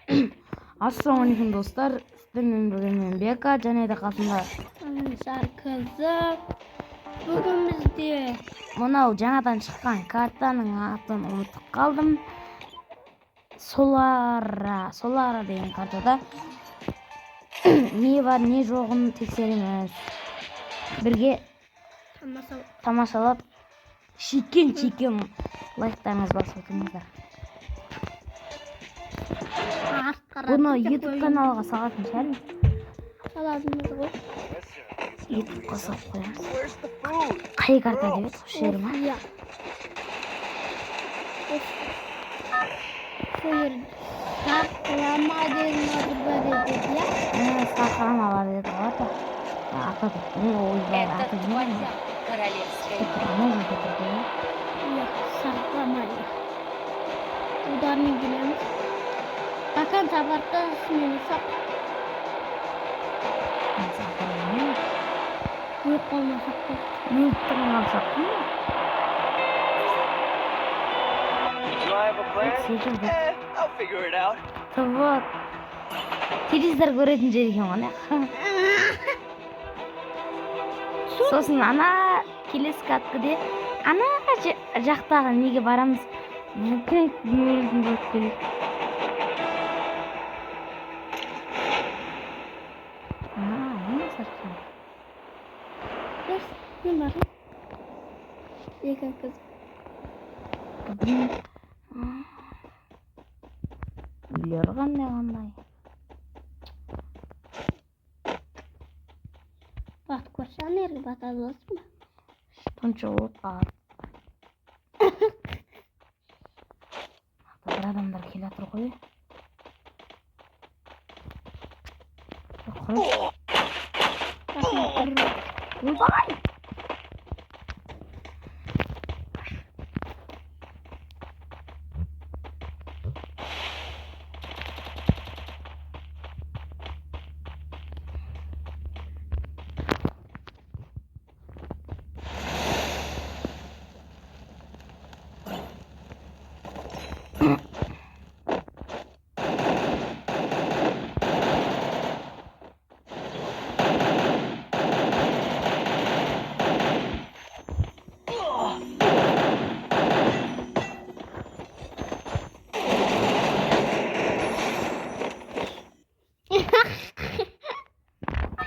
Ассalamualaikum достар. Сіздермен бүгін мен Бека және де қасымда Қызық. Бүгін бізде мынау жаңадан шыққан картаның атын ұмытып қалдым. Солара деген картада не бар не жоғын тексереміз. Бірге тамашалап шеккен лайктарыңыз басып отырыңыздар. Бұны YouTube каналға салатын шығармыз. салатымыз ғой. YouTube'ға салып қоямыз. Қай карта деп еді? Шер ма? Иә. Шер. Сақлама деген бар еді, иә? Сақлама бар еді ғой. Атады. Это твоя королевская имя. Иә, сақлама. Удармен келеміз. Бақан табарда мені сақ. Өліп қалмасақ қой. Минуттың алсақ қой. Do I have a plan? I'll figure it out. Вот. Телевизор көретін жер екен ғой. Сосын ана келесі каткіде ана жақтағы неге барамыз? Мүмкін дүниелердің болып келеді. Не бар? Екі қыз. Үйлері қандай. Бат көрсен ерге батады болсын ба? Тұншы болып қалады. Бір адамдар келе атыр ғой. Ойбай!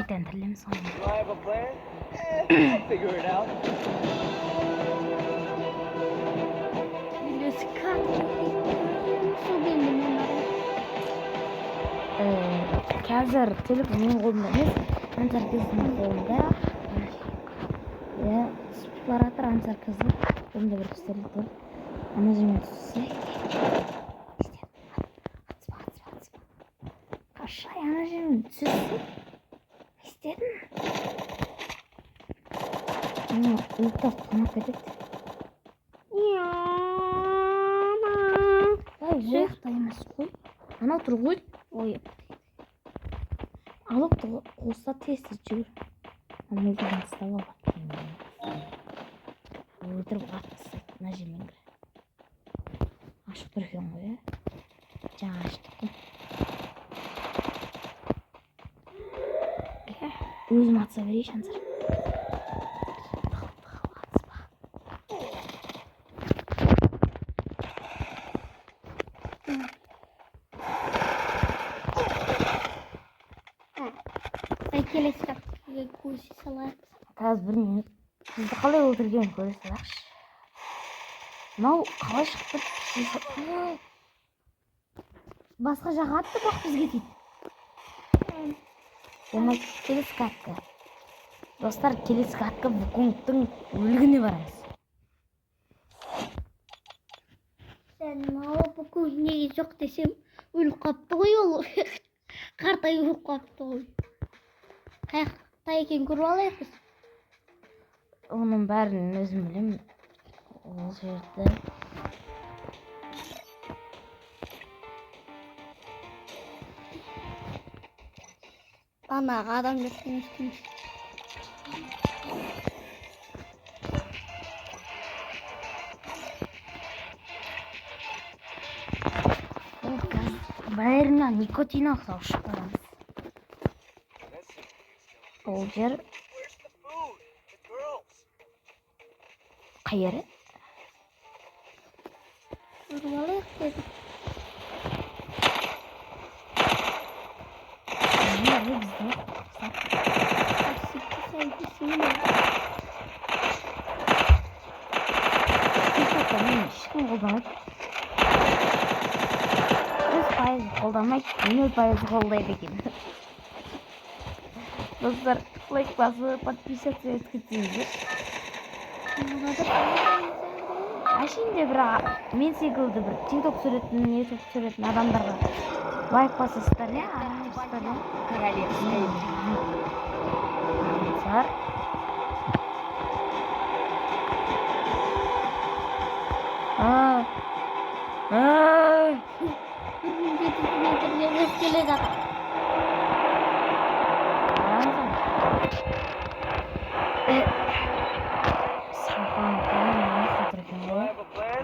Тірлеміз Do I have a plan? I'll figure it out. Келесі катка. Су келді мен барайын. Қазір телефон менің қолымда емес, Ансар қызының қолында. Бар атыр Ансар қызы. Қолымда бір пистолет тұр. Ана жермен түссе. Атыспа. Қашай ана жермен түссе. İstedin. Uyukta tanap edip. Vay uyukta емес қой. Ана тұр ғой. Ой. Алып қоса тез жүр. Амелден ұстап алып. Өлтіріп атқысы. Мына жермен кір. Ашып тұр екен ғой. Жаңа аштық қой. Өзім атса берейші Ансар. Келесі каткаға көзі салайық. Қазір бір минут. Сізді қалай өлтіргенін көре салайықшы. Мынау қалай шықты? Басқа жаққа атты бақ бізге дейді. Демек келесі катка. Достар, келесі катка Вуконгтың өлігіне барамыз. Сен мау Вуконг неге жоқ десем өліп қапты ғой ол. Қартай өліп қапты ғой. Қайықта екен көріп алайық біз. Оның бәрін өзім білемін. Ол жерді. Анаға адам жеткен ешкім. Бәрінен никотин ақса ұшып барамыз. Ол жер Where's the food? The girls. қайері? Ұрып алайық дедім. Нені бізде? Асықты сәйдесімен еді. Мен ешкім қолдамайды. 100% қолдамайды, 0% қолдайды екен. Достар, лайк басып, подписаться еткізіңіздер. Әшейінде бір мен секілді бір TikTok түсіретін, YouTube түсіретін адамдарға лайк басасыздар, иә? Королевская Достар. Бір 1700 метрден өткеле жатыр. Do I have a plan?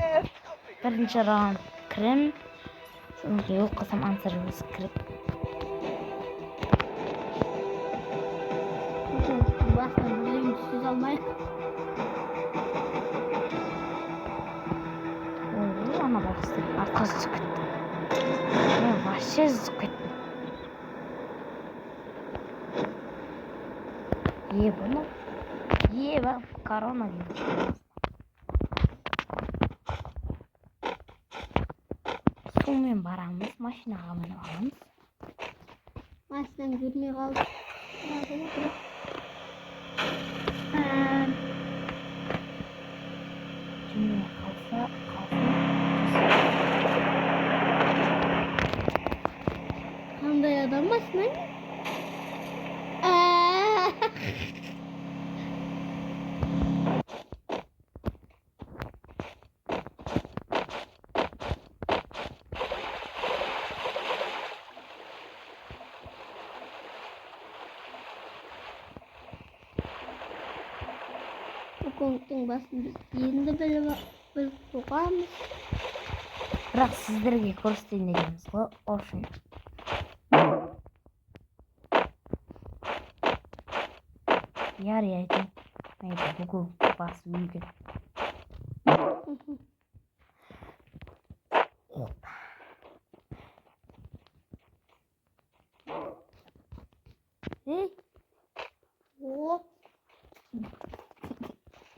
I'll figure Бірінші раунд кірім, содан кейін оқысам ансырымыз кіріп. Басынан білейін түсіз алмайық. Ой, ана бақсы артқа түсіп кетті. Мен вообще үзіп кеттім. Бұны? Корона дейді. Сумен барамыз, машинаға мініп аламыз. Машинаны көрмей қалды. Жүрмей қалса. Қандай адам машина? Конктың басын енді біліп қоғамыз. Бірақ сіздерге көрсетейін дегеніміз ғой, үшін. Яр айтайын. Бүгін басы үйген.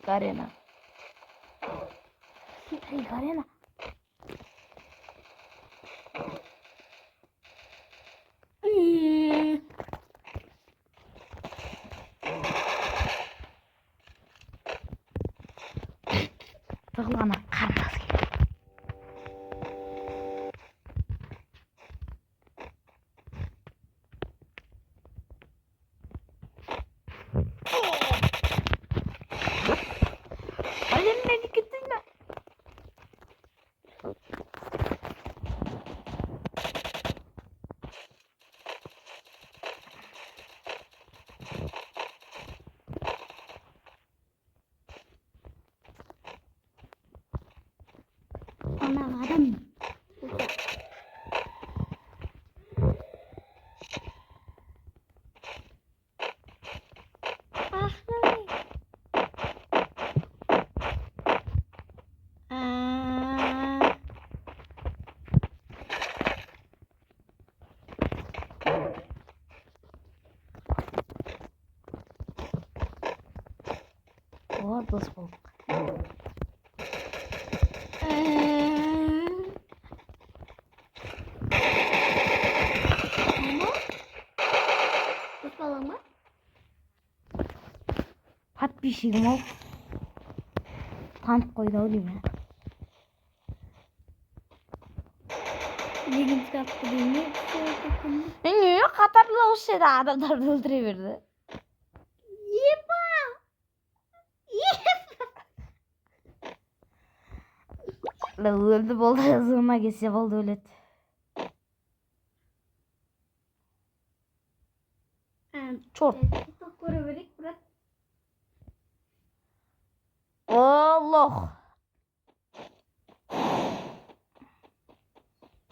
Карена. Эй, Карена. Тығылғана қармас керек. Ана адам. О, дос болдық. Подписчигім ол. Танып қойды ау деймін. Деген сұрапты деймін. Не, қатарлы осы жерде адамдарды өлтіре берді. Епа! Өлді болды, зығына келсе болды өледі. Чорт. Көре берейік, брат. Аллах.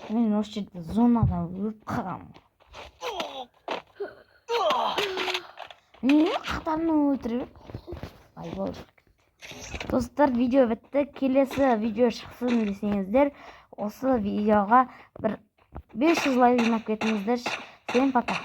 Мен осы жерде зонадан өліп қалғанмын. Не қатарынан өлтіріп? Ай болды. Достар, видео бітті. Келесі видео шықсын десеңіздер, осы видеоға бір 500 лайк жинап кетіңіздер. Всем пока.